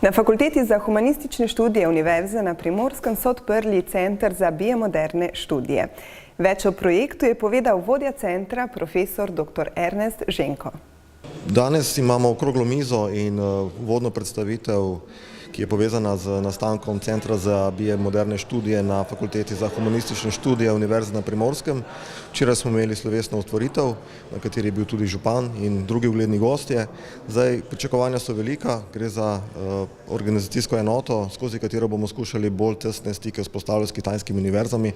Na Fakulteti za humanistične študije Univerze na Primorskem so odprli Center za biomoderne študije. Več o projektu je povedal vodja centra, profesor dr. Ernest Ženko. Danes imamo okroglo mizo in uvodno predstavitev, ki je povezana z nastankom Centra za biomoderne študije na Fakulteti za humanistične študije Univerze na Primorskem. Včeraj smo imeli slovesno otvoritev, na kateri je bil tudi župan in drugi ugledni gostje. Zdaj, pričakovanja so velika, gre za organizacijsko enoto, skozi katero bomo skušali bolj tesne stike vzpostavljati s kitajskimi univerzami,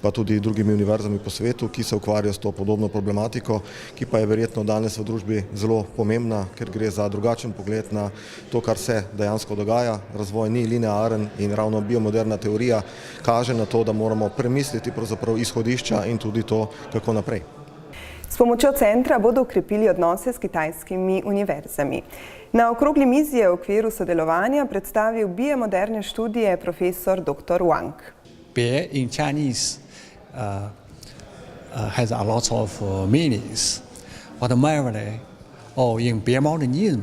pa tudi drugimi univerzami po svetu, ki se ukvarjajo s to podobno problematiko, ki pa je verjetno danes v družbi zelo pomembna, ker gre za drugačen pogled na to, kar se dejansko dogaja. Razvoj ni linearen in ravno biomoderna teorija kaže na to, da moramo premisliti pravzaprav izhodišča in tudi to, kako naprej. S pomočjo centra bodo ukrepili odnose s kitajskimi univerzami. Na okrogli mizi je v okviru sodelovanja predstavil biomoderne študije profesor dr. Wang. Bio in Chinese has a lot of meanings. Ordinarily, or in biomodernism,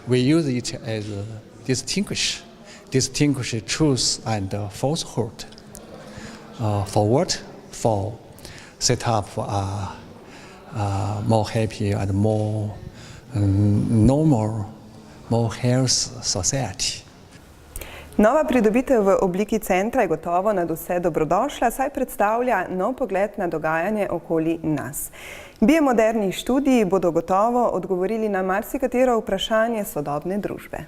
we use it as distinguish truth and falsehood. For what? For set up a more happy and more normal, more healthy society. Nova pridobitev v obliki centra je gotovo nadvse dobrodošla, saj predstavlja nov pogled na dogajanje okoli nas. Biomoderni študiji bodo gotovo odgovorili na marsikatero vprašanje sodobne družbe.